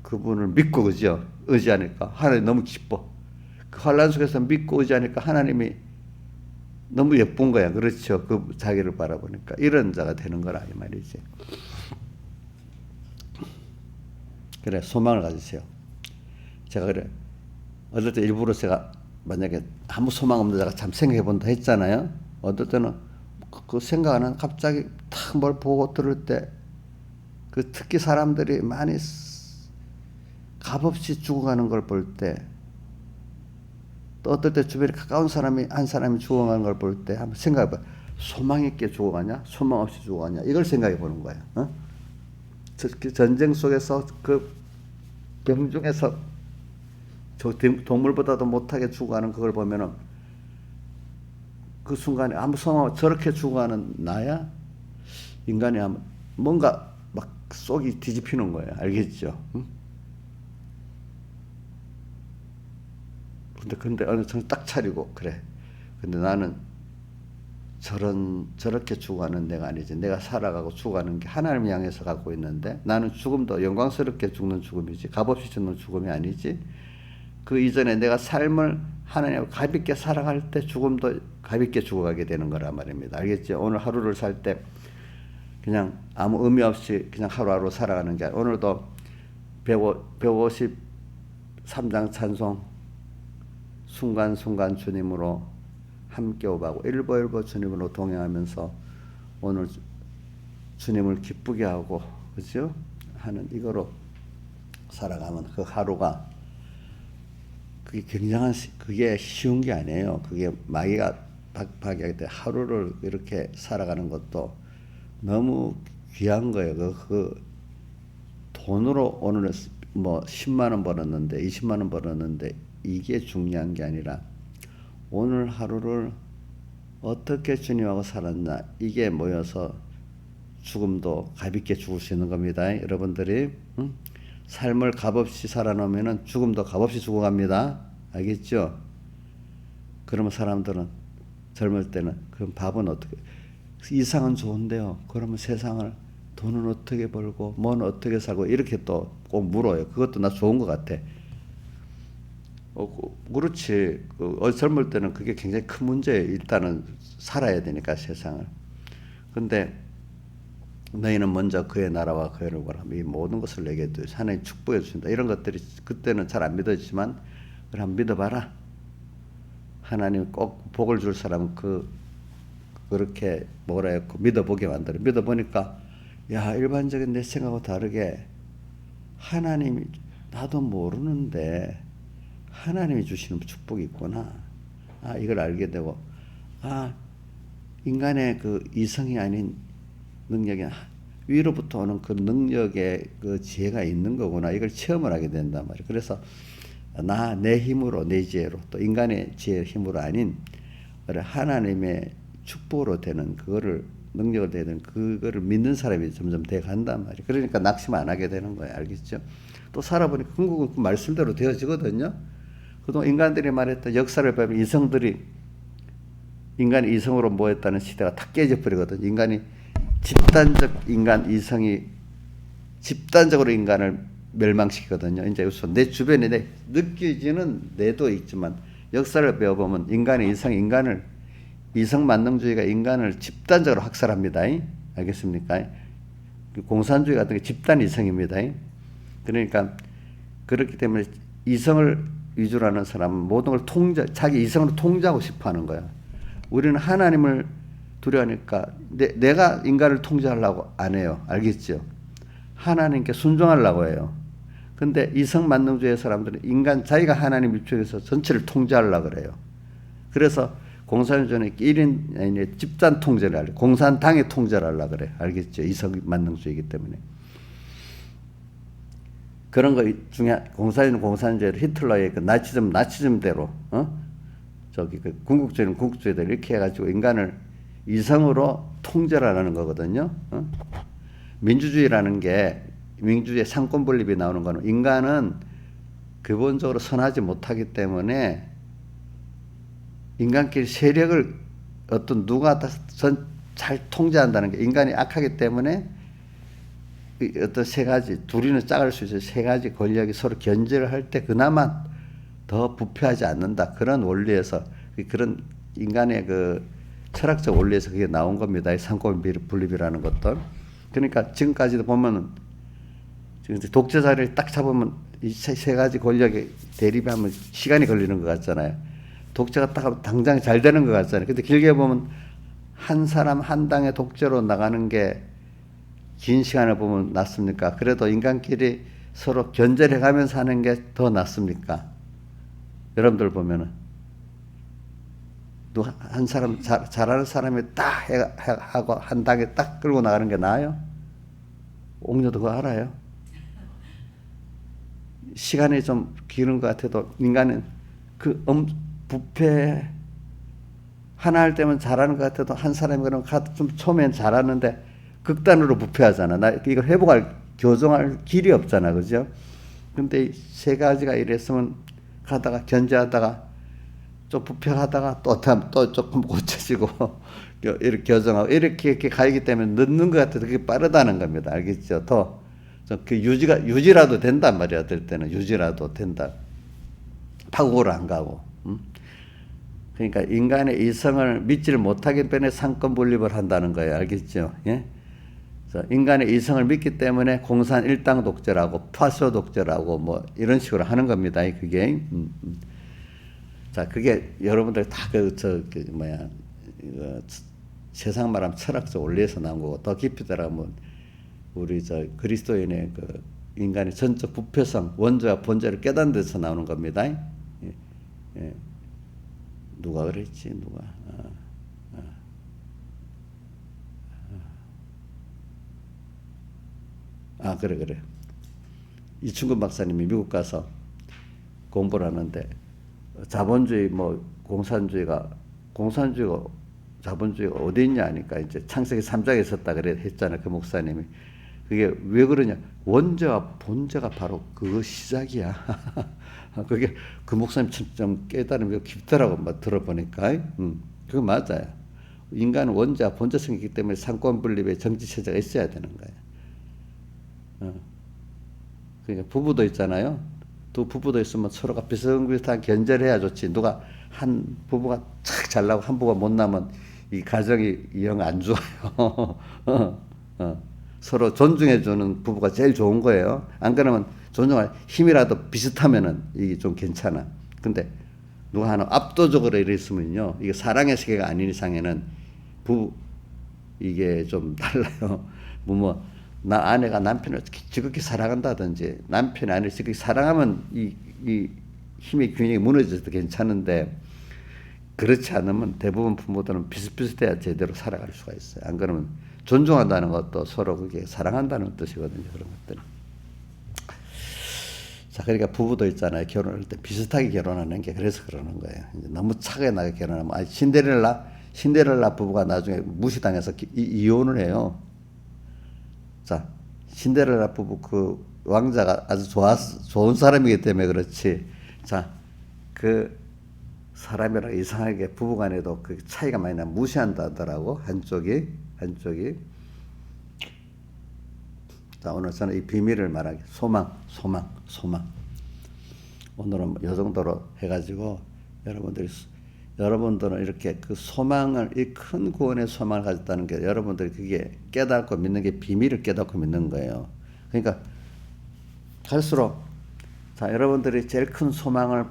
그분을 믿고 그죠? 의지하니까 하나님 너무 기뻐. 그 환란 속에서 믿고 의지하니까 하나님이 너무 예쁜 거야. 그렇죠? 그 자기를 바라보니까 이런 자가 되는 거라 이 말이지. 그래, 소망을 가지세요. 제가 그래 어떨 때 일부러 제가 만약에 아무 소망 없는 자가 참 생각해 본다 했잖아요. 어떨 때는 그 생각은 갑자기 탁 뭘 보고 들을 때 그 특히 사람들이 많이 값없이 죽어가는 걸 볼 때, 또 어떨 때 주변에 가까운 사람이 한 사람이 죽어가는 걸 볼 때 한번 생각해봐. 소망 있게 죽어가냐, 소망 없이 죽어가냐, 이걸 생각해 보는 거야. 어? 그 전쟁 속에서 그 병중에서 저 동물보다도 못하게 죽어가는 그걸 보면은 그 순간에 아무 소망 저렇게 죽어가는 나야? 인간이 뭔가 막 속이 뒤집히는 거예요. 알겠죠? 응? 근데 어느 정도 딱 차리고 그래. 근데 나는 저렇게 죽어가는 내가 아니지. 내가 살아가고 죽어가는 게 하나님을 향해서 갖고 있는데 나는 죽음도 영광스럽게 죽는 죽음이지. 값없이 죽는 죽음이 아니지. 그 이전에 내가 삶을 하나님과 가볍게 살아갈 때 죽음도 가볍게 죽어가게 되는 거란 말입니다. 알겠죠? 오늘 하루를 살 때 그냥 아무 의미 없이 그냥 하루하루 살아가는 게 아니라 오늘도 153장 찬송 순간순간 주님으로 함께 오가고 일보일보 주님으로 동행하면서 오늘 주님을 기쁘게 하고 그죠? 하는 이거로 살아가면 그 하루가 그게 굉장한 그게 쉬운 게 아니에요. 그게 마귀가 박박하게 때 하루를 이렇게 살아가는 것도 너무 귀한 거예요. 그 돈으로 오늘 뭐 10만 원 벌었는데 20만 원 벌었는데 이게 중요한 게 아니라 오늘 하루를 어떻게 주님하고 살았나 이게 모여서 죽음도 가볍게 죽을 수 있는 겁니다. 여러분들이 삶을 값없이 살아놓으면 죽음도 값없이 죽어갑니다. 알겠죠? 그러면 사람들은 젊을 때는 그럼 밥은 어떻게 이상은 좋은데요. 그러면 세상을 돈은 어떻게 벌고 뭐는 어떻게 살고 이렇게 또 꼭 물어요. 그것도 나 좋은 것 같아. 그렇지. 젊을 때는 그게 굉장히 큰 문제예요. 일단은 살아야 되니까 세상을. 근데 너희는 먼저 그의 나라와 그의 의를 하면 이 모든 것을 내게 도 하나님 축복해 주신다. 이런 것들이 그때는 잘 안 믿어지지만 그래 한번 믿어봐라. 하나님 꼭 복을 줄 사람은 그렇게 뭐라 했고 믿어보게 만들어. 믿어보니까 야 일반적인 내 생각하고 다르게 하나님이 나도 모르는데 하나님이 주시는 축복이 있구나. 이걸 알게 되고 인간의 그 이성이 아닌 능력이 위로부터 오는 그 능력의 그 지혜가 있는 거구나. 이걸 체험을 하게 된단 말이에요. 그래서 내 힘으로 내 지혜로 또 인간의 지혜 힘으로 아닌 하나님의 축복으로 되는 그거를 능력을 되는 그거를 믿는 사람이 점점 돼 간단 말이에요. 그러니까 낙심 안 하게 되는 거예요. 알겠죠? 또 살아보니까 궁극은 그 말씀대로 되어지거든요. 그동안 인간들이 말했던 역사를 보면 인간이 이성으로 모였다는 시대가 다 깨져버리거든요. 인간이 집단적으로 인간을 멸망시키거든요. 이제 우선 내 주변에 느껴지는 뇌도 있지만 역사를 배워보면 인간의 이성 만능주의가 인간을 집단적으로 학살합니다. 알겠습니까? 공산주의 같은 게 집단 이성입니다. 그러니까 그렇기 때문에 이성을 위주로 하는 사람은 모든 걸 자기 이성으로 통제하고 싶어 하는 거야. 우리는 하나님을 두려워하니까 내가 인간을 통제하려고 안 해요. 알겠죠? 하나님께 순종하려고 해요. 근데 이성 만능주의 사람들은 자기가 하나님 입장에서 전체를 통제하려고 그래요. 그래서 공산주의는 1인 아니 집단 통제를 하려. 공산당의 통제를 하려고 그래. 알겠죠? 이성 만능주의이기 때문에. 그런 거 중에 공산주의를 히틀러의 그 나치즘대로 그 군국주의는 군국주의대로 이렇게 해가지고 인간을 이성으로 통제를 하는 거거든요. 민주주의라는 게 민주주의 상권 분립이 나오는 거는 인간은 기본적으로 선하지 못하기 때문에 인간끼리 세력을 누가 잘 통제한다는 게 인간이 악하기 때문에 어떤 세 가지, 둘이는 작을 수 있어요. 세 가지 권력이 서로 견제를 할 때 그나마 더 부패하지 않는다. 그런 원리에서, 그런 인간의 그 철학적 원리에서 그게 나온 겁니다. 이 상권 분립이라는 것들. 그러니까 지금까지도 보면은 독재자를 딱 잡으면 이 세 가지 권력이 대립하면 시간이 걸리는 것 같잖아요. 독재가 딱 하면 당장 잘 되는 것 같잖아요. 근데 길게 보면 한 사람 한 당의 독재로 나가는 게 긴 시간을 보면 낫습니까? 그래도 인간끼리 서로 견제를 해가면서 하는 게 더 낫습니까? 여러분들 보면은 한 사람 잘하는 사람이 딱 하고 한 당에 딱 끌고 나가는 게 나아요? 옥녀도 그거 알아요? 시간이 좀 기는 것 같아도 인간은 그 부패 하나 할 때면 잘하는 것 같아도 한 사람이 그럼 좀 처음엔 잘하는데 극단으로 부패하잖아. 나 이걸 회복할 교정할 길이 없잖아, 그죠? 근데 세 가지가 이랬으면 가다가 견제하다가 좀 부패하다가 또 조금 고쳐지고 이렇게 교정하고 이렇게 가기 때문에 늦는 것 같아도 그게 빠르다는 겁니다. 알겠죠? 그 유지라도 된단 말이야. 될 때는 유지라도 된다. 파국으로 안 가고. 그러니까 인간의 이성을 믿지를 못하기 때문에 상권 분립을 한다는 거예요. 알겠죠? 예? 인간의 이성을 믿기 때문에 공산 일당 독재라고 파쇼 독재라고 뭐 이런 식으로 하는 겁니다. 그게. 자, 그게 여러분들 다 세상 말하면 철학적 원리에서 나온 거고 더 깊이 들어가면 우리 그리스도인의 그 인간의 전적 부패성, 원죄와 본죄를 깨닫는 데서 나오는 겁니다. 예. 예. 누가 그랬지? 누가? 그래. 이충근 박사님이 미국 가서 공부를 하는데 자본주의 공산주의가 자본주의가 어디 있냐 하니까 이제 창세기 3장에 있었다 했잖아요. 그 목사님이. 그게 왜 그러냐? 원죄와 본죄가 바로 그 시작이야. 그게 그 목사님 좀 깨달음이 깊더라고 막 들어보니까. 그거 맞아요. 인간은 원죄와 본죄성이기 때문에 상권 분립의 정치 체제가 있어야 되는 거예요. 그러니까 부부도 있잖아요. 두 부부도 있으면 서로가 비슷비슷한 견제를 해야 좋지. 누가 한 부부가 착 잘나고 한 부부가 못 나면 이 가정이 영 안 좋아요. 서로 존중해주는 부부가 제일 좋은 거예요. 안 그러면 존중할 힘이라도 비슷하면은 이게 좀 괜찮아. 근데 누가 하나 압도적으로 이랬으면요. 이게 사랑의 세계가 아닌 이상에는 이게 좀 달라요. 아내가 남편을 지극히 사랑한다든지 남편이 아내를 지극히 사랑하면 이 힘의 균형이 무너져도 괜찮은데 그렇지 않으면 대부분 부모들은 비슷비슷해야 제대로 살아갈 수가 있어요. 안 그러면 존중한다는 것도 서로 그게 사랑한다는 뜻이거든요. 그런 것들은. 자, 그러니까 부부도 있잖아요. 결혼할 때 비슷하게 결혼하는 게 그래서 그러는 거예요. 이제 너무 차게 나게 결혼하면 신데렐라 부부가 나중에 무시당해서 이혼을 해요. 자, 신데렐라 부부 그 왕자가 아주 좋은 사람이기 때문에 그렇지. 자, 그 사람이랑 이상하게 부부간에도 그 차이가 많이 나면 무시한다 하더라고. 한쪽이. 자, 오늘 저는 이 비밀을 말하기. 소망. 오늘은 이 정도로 해가지고 여러분들은 이렇게 그 소망을, 이 큰 구원의 소망을 가졌다는 게 여러분들이 그게 깨닫고 믿는 게 비밀을 깨닫고 믿는 거예요. 그러니까 갈수록 자, 여러분들이 제일 큰 소망을,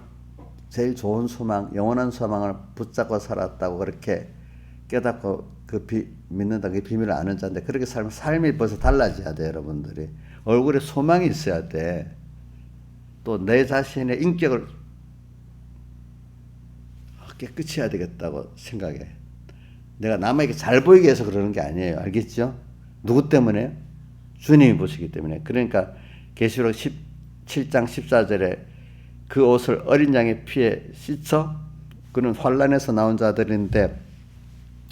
제일 좋은 소망, 영원한 소망을 붙잡고 살았다고 그렇게 깨닫고 믿는다. 그 비밀을 아는 자인데 그렇게 살면 삶이 벌써 달라져야 돼. 여러분들이 얼굴에 소망이 있어야 돼. 또 내 자신의 인격을 깨끗이 해야 되겠다고 생각해. 내가 남에게 잘 보이게 해서 그러는 게 아니에요. 알겠죠? 누구 때문에? 주님이 보시기 때문에. 그러니까 계시록 17장 14절에 그 옷을 어린 양의 피에 씻어, 그는 환란에서 나온 자들인데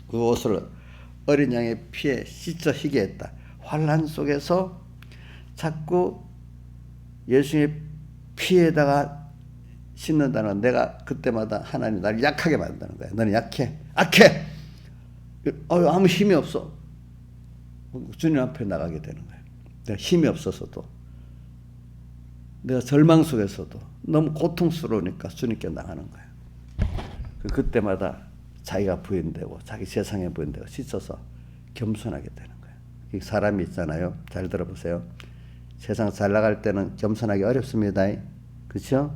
그 옷을 어린 양의 피에 씻어 희게 했다. 환란 속에서 자꾸 예수의 피에다가 씻는다는 건 내가 그때마다 하나님 나를 약하게 만드는 거야. 너는 약해, 악해, 아무 힘이 없어. 주님 앞에 나가게 되는 거야. 내가 힘이 없어서도, 내가 절망 속에서도 너무 고통스러우니까 주님께 나가는 거예요. 그때마다 자기가 부인되고 자기 세상에 부인되고 씻어서 겸손하게 되는 거예요. 사람이 있잖아요. 잘 들어보세요. 세상 잘 나갈 때는 겸손하기 어렵습니다. 그렇죠?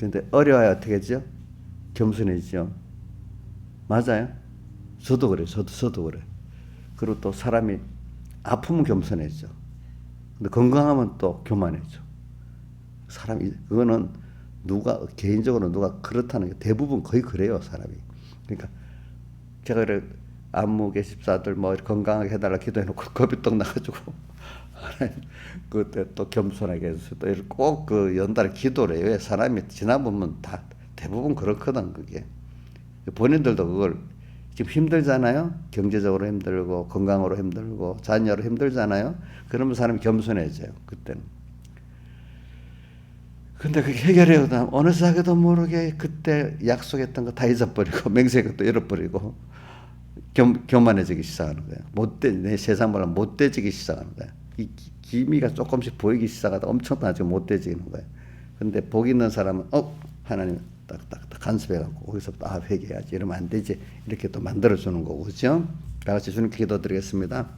근데 어려워야 어떻게 하죠? 겸손해지죠. 맞아요. 저도 그래요. 저도 그래요. 그리고 또 사람이 아프면 겸손해지죠. 근데 건강하면 또 교만해져. 사람이, 그거는 개인적으로 누가 그렇다는 게 대부분 거의 그래요, 사람이. 그러니까 제가 그래, 안무계 집사들 뭐 건강하게 해달라 기도해놓고 겁이 떡 나가지고, 그때 또 겸손하게 해서 또 꼭 그 연달아 기도를 해요. 왜? 사람이 지나보면 다 대부분 그렇거든, 그게. 본인들도 그걸 지금 힘들잖아요. 경제적으로 힘들고, 건강으로 힘들고, 자녀로 힘들잖아요. 그러면 사람이 겸손해져요, 그때는. 근데 그게 해결해야 돼. 어느 자기도 모르게 그때 약속했던 거 다 잊어버리고, 맹세한 것도 잃어버리고, 교만해지기 시작하는 거예요. 내 세상 말로 못돼지기 시작하는 거예요. 이 기미가 조금씩 보이기 시작하다 엄청나게 못돼지는 거예요. 근데 복 있는 사람은, 하나님 딱 간섭해갖고, 거기서부터 회개해야지. 이러면 안 되지. 이렇게 또 만들어주는 거고, 그죠? 다 같이 주님께 기도드리겠습니다.